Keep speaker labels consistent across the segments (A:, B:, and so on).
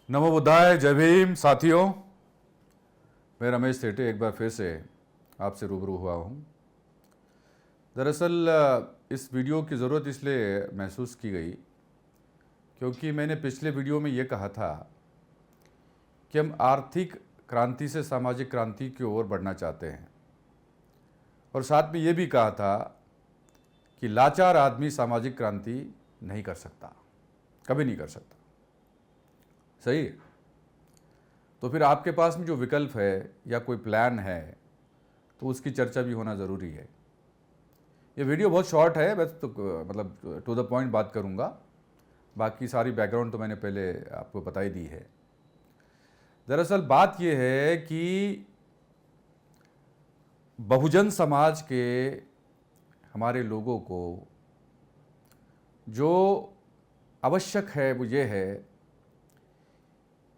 A: नमो बुद्धाय, जय भीम साथियों। मैं रमेश सेठी एक बार फिर से आपसे रूबरू हुआ हूँ। दरअसल इस वीडियो की ज़रूरत इसलिए महसूस की गई क्योंकि मैंने पिछले वीडियो में ये कहा था कि हम आर्थिक क्रांति से सामाजिक क्रांति की ओर बढ़ना चाहते हैं, और साथ में ये भी कहा था कि लाचार आदमी सामाजिक क्रांति नहीं कर सकता, कभी नहीं कर सकता। सही है? तो फिर आपके पास में जो विकल्प है या कोई प्लान है तो उसकी चर्चा भी होना ज़रूरी है। ये वीडियो बहुत शॉर्ट है, बस तो मतलब टू द पॉइंट बात करूँगा। बाकी सारी बैकग्राउंड तो मैंने पहले आपको बता ही दी है। दरअसल बात ये है कि बहुजन समाज के हमारे लोगों को जो आवश्यक है वो ये है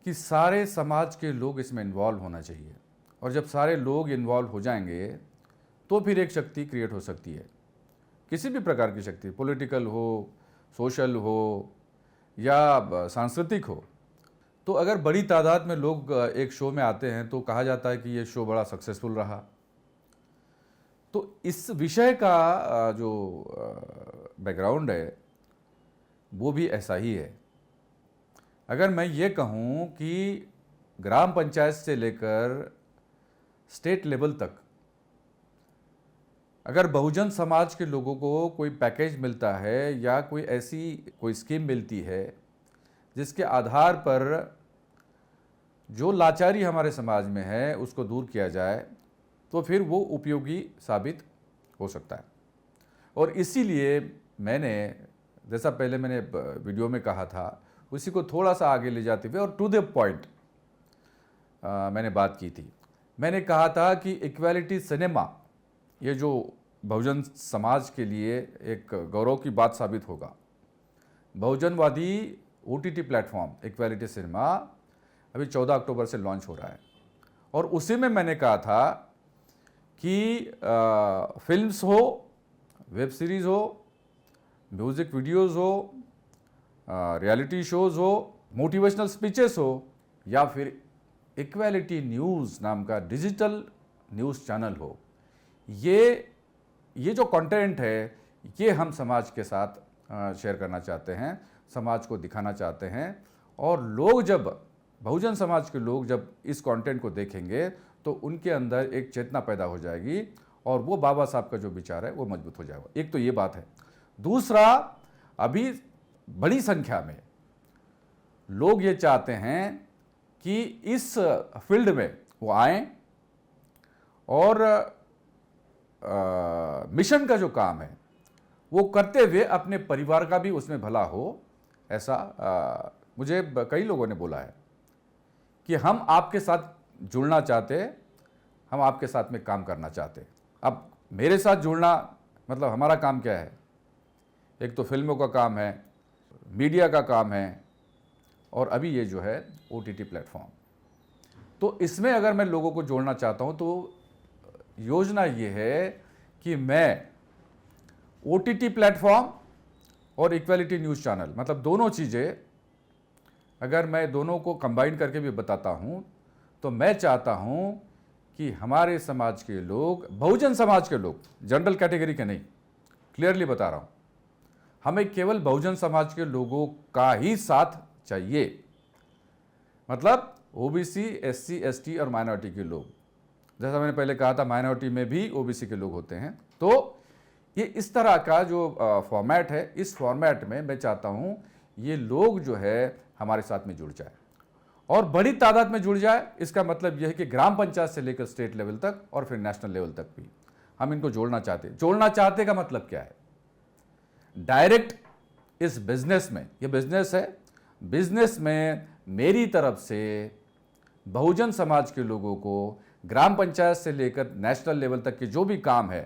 A: कि सारे समाज के लोग इसमें इन्वॉल्व होना चाहिए, और जब सारे लोग इन्वॉल्व हो जाएंगे तो फिर एक शक्ति क्रिएट हो सकती है, किसी भी प्रकार की शक्ति, पॉलिटिकल हो, सोशल हो या सांस्कृतिक हो। तो अगर बड़ी तादाद में लोग एक शो में आते हैं तो कहा जाता है कि ये शो बड़ा सक्सेसफुल रहा। तो इस विषय का जो बैकग्राउंड है वो भी ऐसा ही है। अगर मैं ये कहूँ कि ग्राम पंचायत से लेकर स्टेट लेवल तक अगर बहुजन समाज के लोगों को कोई पैकेज मिलता है या कोई ऐसी कोई स्कीम मिलती है जिसके आधार पर जो लाचारी हमारे समाज में है उसको दूर किया जाए, तो फिर वो उपयोगी साबित हो सकता है। और इसीलिए मैंने, जैसा पहले मैंने वीडियो में कहा था, उसी को थोड़ा सा आगे ले जाते हुए और टू द पॉइंट मैंने बात की थी। मैंने कहा था कि इक्वालिटी सिनेमा ये जो बहुजन समाज के लिए एक गौरव की बात साबित होगा। बहुजनवादी OTT प्लेटफॉर्म इक्वालिटी सिनेमा अभी 14 अक्टूबर से लॉन्च हो रहा है, और उसी में मैंने कहा था कि फिल्म्स हो, वेब सीरीज़ हो, म्यूज़िक वीडियोज़ हो, रियलिटी शोज़ हो, मोटिवेशनल स्पीचेस हो, या फिर इक्वालिटी न्यूज़ नाम का डिजिटल न्यूज़ चैनल हो, ये जो कंटेंट है ये हम समाज के साथ शेयर करना चाहते हैं, समाज को दिखाना चाहते हैं। और लोग जब, बहुजन समाज के लोग जब इस कंटेंट को देखेंगे तो उनके अंदर एक चेतना पैदा हो जाएगी और वो बाबा साहब का जो विचार है वो मजबूत हो जाएगा। एक तो ये बात है। दूसरा, अभी बड़ी संख्या में लोग ये चाहते हैं कि इस फील्ड में वो आएं और मिशन का जो काम है वो करते हुए अपने परिवार का भी उसमें भला हो। ऐसा मुझे कई लोगों ने बोला है कि हम आपके साथ जुड़ना चाहते, हम आपके साथ में काम करना चाहते। अब मेरे साथ जुड़ना मतलब हमारा काम क्या है? एक तो फिल्मों का काम है, मीडिया का काम है, और अभी ये जो है OTT प्लेटफॉर्म। तो इसमें अगर मैं लोगों को जोड़ना चाहता हूँ तो योजना ये है कि मैं OTT प्लेटफॉर्म और इक्वालिटी न्यूज़ चैनल, मतलब दोनों चीज़ें अगर मैं दोनों को कंबाइन करके भी बताता हूँ तो मैं चाहता हूँ कि हमारे समाज के लोग, बहुजन समाज के लोग, जनरल कैटेगरी के नहीं, क्लियरली बता रहा हूँ, हमें केवल बहुजन समाज के लोगों का ही साथ चाहिए। मतलब OBC, SC, ST और माइनॉरिटी के लोग, जैसा मैंने पहले कहा था माइनॉरिटी में भी OBC के लोग होते हैं। तो ये इस तरह का जो फॉर्मेट है, इस फॉर्मेट में मैं चाहता हूँ ये लोग जो है हमारे साथ में जुड़ जाए और बड़ी तादाद में जुड़ जाए। इसका मतलब यह है कि ग्राम पंचायत से लेकर स्टेट लेवल तक और फिर नेशनल लेवल तक भी हम इनको जोड़ना चाहते हैं। जोड़ना चाहते का मतलब क्या है? डायरेक्ट इस बिजनेस में, ये बिजनेस है, बिजनेस में मेरी तरफ से बहुजन समाज के लोगों को ग्राम पंचायत से लेकर नेशनल लेवल तक के जो भी काम है,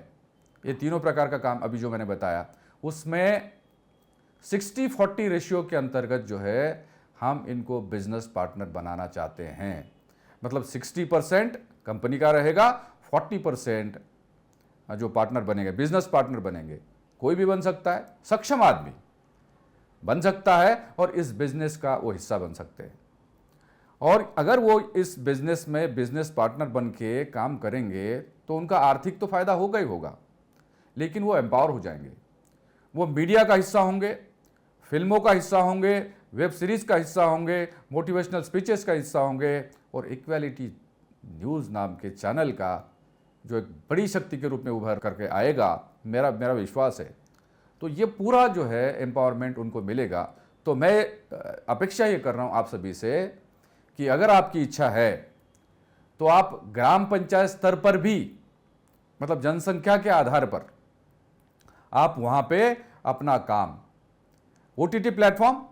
A: ये तीनों प्रकार का काम अभी जो मैंने बताया, उसमें 60-40 रेशियो के अंतर्गत जो है हम इनको बिजनेस पार्टनर बनाना चाहते हैं। मतलब 60% कंपनी का रहेगा, 40% जो पार्टनर बनेंगे, बिजनेस पार्टनर बनेंगे। कोई भी बन सकता है, सक्षम आदमी बन सकता है और इस बिजनेस का वो हिस्सा बन सकते हैं। और अगर वो इस बिजनेस में बिजनेस पार्टनर बन के काम करेंगे तो उनका आर्थिक तो फायदा होगा ही होगा, लेकिन वो एम्पावर हो जाएंगे, वो मीडिया का हिस्सा होंगे, फिल्मों का हिस्सा होंगे, वेब सीरीज का हिस्सा होंगे, मोटिवेशनल स्पीचेस का हिस्सा होंगे, और इक्वालिटी न्यूज़ नाम के चैनल का जो एक बड़ी शक्ति के रूप में उभर करके आएगा, मेरा मेरा विश्वास है। तो ये पूरा जो है एम्पावरमेंट उनको मिलेगा। तो मैं अपेक्षा ये कर रहा हूँ आप सभी से कि अगर आपकी इच्छा है तो आप ग्राम पंचायत स्तर पर भी, मतलब जनसंख्या के आधार पर, आप वहाँ पे अपना काम, OTT प्लेटफॉर्म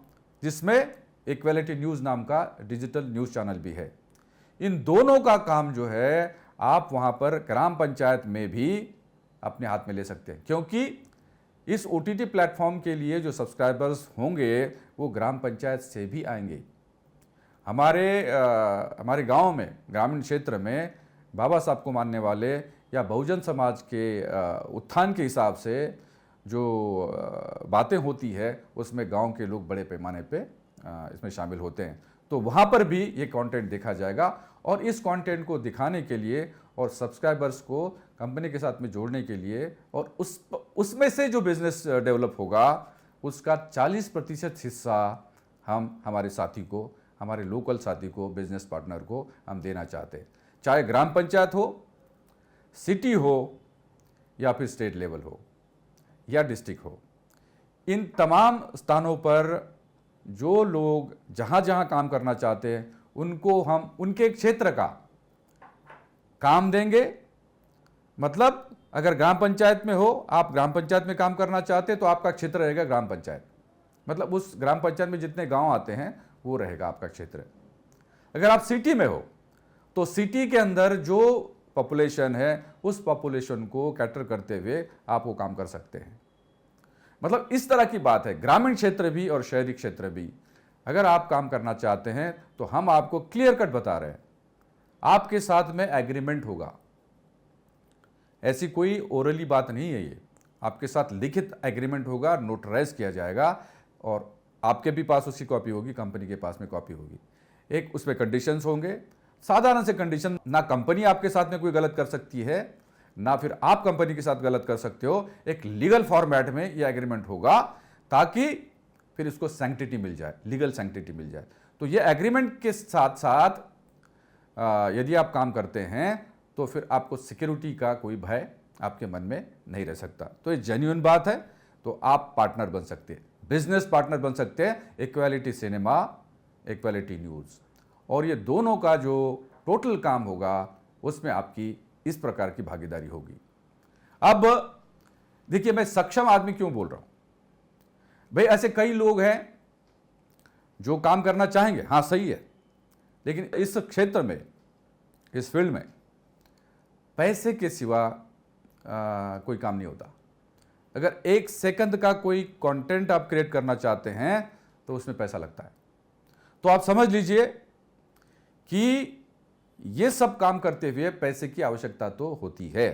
A: जिसमें इक्वालिटी न्यूज़ नाम का डिजिटल न्यूज़ चैनल भी है, इन दोनों का काम जो है आप वहाँ पर ग्राम पंचायत में भी अपने हाथ में ले सकते हैं, क्योंकि इस OTT प्लेटफॉर्म के लिए जो सब्सक्राइबर्स होंगे वो ग्राम पंचायत से भी आएंगे। हमारे गांव में, ग्रामीण क्षेत्र में बाबा साहब को मानने वाले या बहुजन समाज के उत्थान के हिसाब से जो बातें होती है उसमें गांव के लोग बड़े पैमाने पे इसमें शामिल होते हैं। तो वहाँ पर भी ये कंटेंट देखा जाएगा, और इस कंटेंट को दिखाने के लिए और सब्सक्राइबर्स को कंपनी के साथ में जोड़ने के लिए, और उसमें से जो बिजनेस डेवलप होगा उसका 40% हिस्सा हम हमारे साथी को, हमारे लोकल साथी को, बिजनेस पार्टनर को हम देना चाहते हैं। चाहे ग्राम पंचायत हो, सिटी हो, या फिर स्टेट लेवल हो, या डिस्ट्रिक्ट हो, इन तमाम स्थानों पर जो लोग जहाँ जहाँ काम करना चाहते हैं उनको हम उनके क्षेत्र का काम देंगे। मतलब अगर ग्राम पंचायत में हो, आप ग्राम पंचायत में काम करना चाहते हैं तो आपका क्षेत्र रहेगा ग्राम पंचायत, मतलब उस ग्राम पंचायत में जितने गांव आते हैं वो रहेगा आपका क्षेत्र। अगर आप सिटी में हो तो सिटी के अंदर जो पॉपुलेशन है उस पॉपुलेशन को कैटर करते हुए आप वो काम कर सकते हैं। मतलब इस तरह की बात है, ग्रामीण क्षेत्र भी और शहरी क्षेत्र भी अगर आप काम करना चाहते हैं तो हम आपको क्लियर कट बता रहे हैं, आपके साथ में एग्रीमेंट होगा। ऐसी कोई ओरली बात नहीं है, ये आपके साथ लिखित एग्रीमेंट होगा, नोटराइज किया जाएगा, और आपके भी पास उसकी कॉपी होगी, कंपनी के पास में कॉपी होगी। एक उसमें कंडीशंस होंगे, साधारण से कंडीशन, ना कंपनी आपके साथ में कोई गलत कर सकती है, ना फिर आप कंपनी के साथ गलत कर सकते हो। एक लीगल फॉर्मेट में ये एग्रीमेंट होगा ताकि फिर इसको सैंक्टिटी मिल जाए, लीगल सैंक्टिटी मिल जाए। तो ये एग्रीमेंट के साथ साथ यदि आप काम करते हैं तो फिर आपको सिक्योरिटी का कोई भय आपके मन में नहीं रह सकता। तो ये जेन्युइन बात है। तो आप पार्टनर बन सकते हैं, बिजनेस पार्टनर बन सकते हैं इक्वालिटी सिनेमा, इक्वालिटी न्यूज़, और ये दोनों का जो टोटल काम होगा उसमें आपकी इस प्रकार की भागीदारी होगी। अब देखिए, मैं सक्षम आदमी क्यों बोल रहा हूं भाई, ऐसे कई लोग हैं जो काम करना चाहेंगे, हाँ सही है, लेकिन इस क्षेत्र में, इस फील्ड में पैसे के सिवा कोई काम नहीं होता। अगर 1 सेकंड का कोई कंटेंट आप क्रिएट करना चाहते हैं तो उसमें पैसा लगता है। तो आप समझ लीजिए कि ये सब काम करते हुए पैसे की आवश्यकता तो होती है।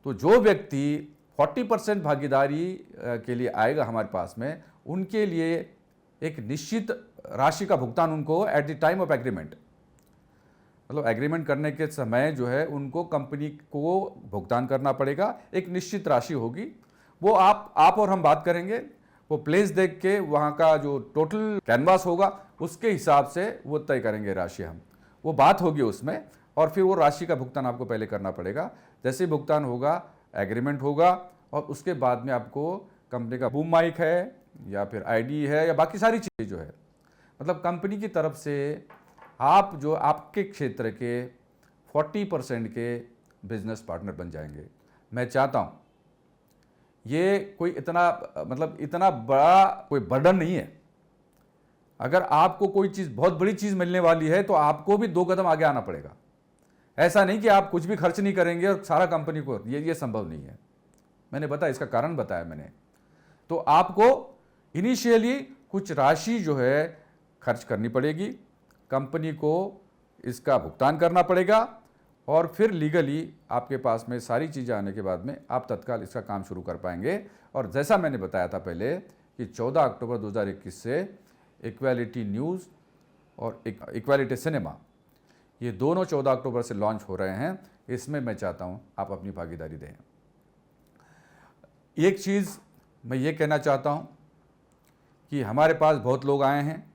A: तो जो व्यक्ति 40% भागीदारी के लिए आएगा हमारे पास में, उनके लिए एक निश्चित राशि का भुगतान उनको at the time of agreement, मतलब एग्रीमेंट करने के समय जो है उनको कंपनी को भुगतान करना पड़ेगा। एक निश्चित राशि होगी, वो आप और हम बात करेंगे, वो प्लेस देख के वहाँ का जो टोटल कैनवास होगा उसके हिसाब से वो तय करेंगे राशि, हम वो बात होगी उसमें, और फिर वो राशि का भुगतान आपको पहले करना पड़ेगा। जैसे ही भुगतान होगा, एग्रीमेंट होगा, और उसके बाद में आपको कंपनी का बूम माइक है या फिर आईडी है या बाकी सारी चीज़ें जो है, मतलब कंपनी की तरफ से आप जो आपके क्षेत्र के 40% के बिजनेस पार्टनर बन जाएंगे। मैं चाहता हूँ ये कोई इतना बड़ा कोई बर्डन नहीं है। अगर आपको कोई चीज़, बहुत बड़ी चीज़ मिलने वाली है तो आपको भी 2 कदम आगे आना पड़ेगा। ऐसा नहीं कि आप कुछ भी खर्च नहीं करेंगे और सारा कंपनी को, ये संभव नहीं है। मैंने बताया, इसका कारण बताया मैंने। तो आपको इनिशियली कुछ राशि जो है खर्च करनी पड़ेगी, कंपनी को इसका भुगतान करना पड़ेगा, और फिर लीगली आपके पास में सारी चीज़ें आने के बाद में आप तत्काल इसका काम शुरू कर पाएंगे। और जैसा मैंने बताया था पहले कि 14 अक्टूबर 2021 से इक्वालिटी न्यूज़ और इक्वालिटी सिनेमा, ये दोनों 14 अक्टूबर से लॉन्च हो रहे हैं। इसमें मैं चाहता हूँ आप अपनी भागीदारी दें। एक चीज़ मैं ये कहना चाहता हूँ कि हमारे पास बहुत लोग आए हैं,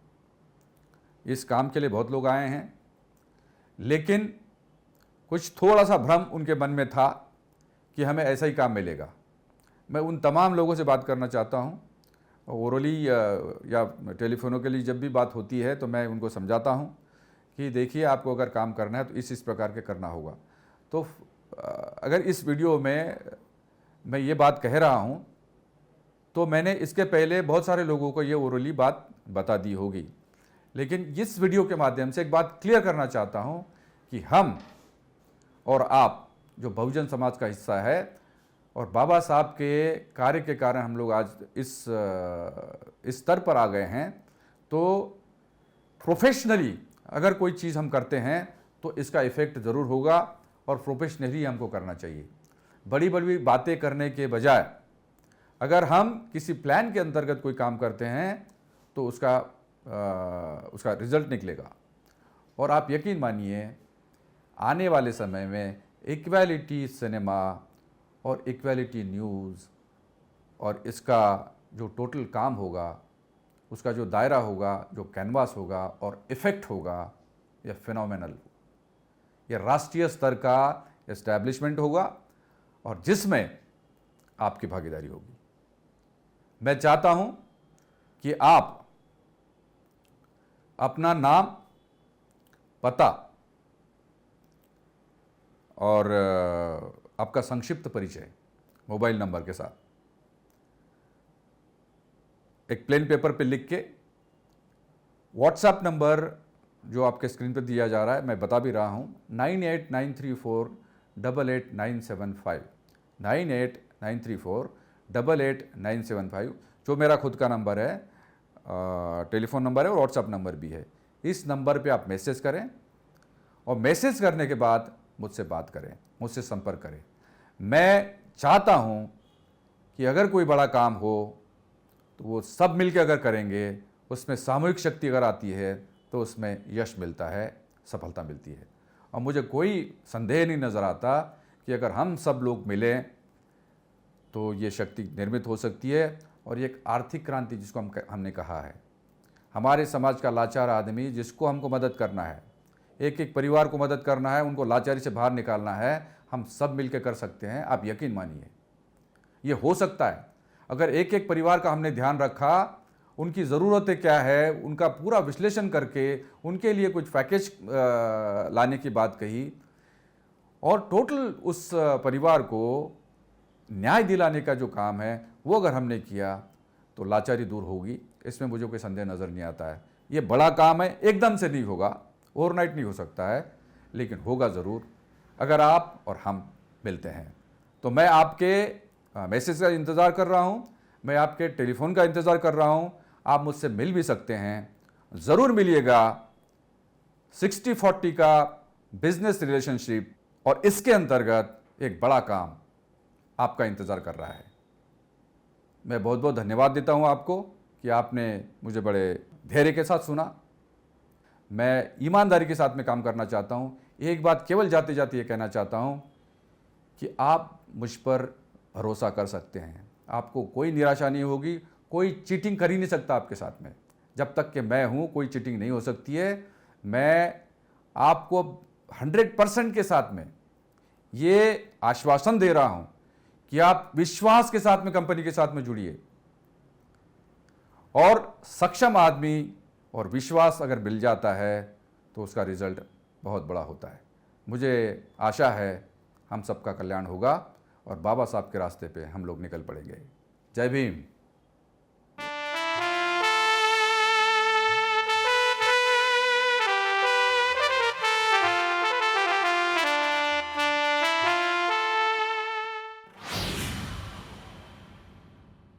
A: इस काम के लिए बहुत लोग आए हैं, लेकिन कुछ थोड़ा सा भ्रम उनके मन में था कि हमें ऐसा ही काम मिलेगा। मैं उन तमाम लोगों से बात करना चाहता हूँ। ओरली या टेलीफोनों के लिए जब भी बात होती है तो मैं उनको समझाता हूँ कि देखिए, आपको अगर काम करना है तो इस प्रकार के करना होगा। तो अगर इस वीडियो में मैं ये बात कह रहा हूँ तो मैंने इसके पहले बहुत सारे लोगों को ये ओरली बात बता दी होगी, लेकिन इस वीडियो के माध्यम से एक बात क्लियर करना चाहता हूँ कि हम और आप जो बहुजन समाज का हिस्सा है और बाबा साहब के कार्य के कारण हम लोग आज इस स्तर पर आ गए हैं, तो प्रोफेशनली अगर कोई चीज़ हम करते हैं तो इसका इफ़ेक्ट ज़रूर होगा और प्रोफेशनली हमको करना चाहिए। बड़ी बड़ी बातें करने के बजाय अगर हम किसी प्लान के अंतर्गत कोई काम करते हैं तो उसका रिजल्ट निकलेगा। और आप यकीन मानिए, आने वाले समय में इक्वालिटी सिनेमा और इक्वालिटी न्यूज़ और इसका जो टोटल काम होगा, उसका जो दायरा होगा, जो कैनवास होगा और इफ़ेक्ट होगा, यह फिनोमिनल, यह राष्ट्रीय स्तर का एस्टैब्लिशमेंट होगा और जिसमें आपकी भागीदारी होगी। मैं चाहता हूं कि आप अपना नाम, पता और आपका संक्षिप्त परिचय मोबाइल नंबर के साथ एक प्लेन पेपर पे लिख के व्हाट्सएप नंबर जो आपके स्क्रीन पर दिया जा रहा है, मैं बता भी रहा हूं, 9893488975 9893488975 जो मेरा खुद का नंबर है, टेलीफोन नंबर है और व्हाट्सएप नंबर भी है। इस नंबर पे आप मैसेज करें और मैसेज करने के बाद मुझसे बात करें, मुझसे संपर्क करें। मैं चाहता हूं कि अगर कोई बड़ा काम हो तो वो सब मिलकर अगर करेंगे, उसमें सामूहिक शक्ति अगर आती है तो उसमें यश मिलता है, सफलता मिलती है। और मुझे कोई संदेह नहीं नज़र आता कि अगर हम सब लोग मिलें तो ये शक्ति निर्मित हो सकती है। और ये एक आर्थिक क्रांति जिसको हमने कहा है, हमारे समाज का लाचार आदमी जिसको हमको मदद करना है, एक एक परिवार को मदद करना है, उनको लाचारी से बाहर निकालना है, हम सब मिलकर कर सकते हैं। आप यकीन मानिए, ये हो सकता है। अगर एक एक परिवार का हमने ध्यान रखा, उनकी ज़रूरतें क्या है, उनका पूरा विश्लेषण करके उनके लिए कुछ पैकेज लाने की बात कही और टोटल उस परिवार को न्याय दिलाने का जो काम है वो अगर हमने किया तो लाचारी दूर होगी। इसमें मुझे कोई संदेह नज़र नहीं आता है। ये बड़ा काम है, एकदम से नहीं होगा, ओवरनाइट नहीं हो सकता है, लेकिन होगा ज़रूर अगर आप और हम मिलते हैं। तो मैं आपके मैसेज का इंतज़ार कर रहा हूँ, मैं आपके टेलीफोन का इंतज़ार कर रहा हूँ। आप मुझसे मिल भी सकते हैं, ज़रूर मिलिएगा। 60-40 का बिजनेस रिलेशनशिप और इसके अंतर्गत एक बड़ा काम आपका इंतज़ार कर रहा है। मैं बहुत बहुत धन्यवाद देता हूं आपको कि आपने मुझे बड़े धैर्य के साथ सुना। मैं ईमानदारी के साथ में काम करना चाहता हूं। एक बात केवल जाते जाते ये कहना चाहता हूं कि आप मुझ पर भरोसा कर सकते हैं, आपको कोई निराशा नहीं होगी। कोई चीटिंग कर ही नहीं सकता आपके साथ में। जब तक कि मैं हूं, कोई चीटिंग नहीं हो सकती है। मैं आपको 100% के साथ में ये आश्वासन दे रहा हूं कि आप विश्वास के साथ में कंपनी के साथ में जुड़िए। और सक्षम आदमी और विश्वास अगर मिल जाता है तो उसका रिजल्ट बहुत बड़ा होता है। मुझे आशा है हम सबका कल्याण होगा और बाबा साहब के रास्ते पे हम लोग निकल पड़ेंगे। जय भीम।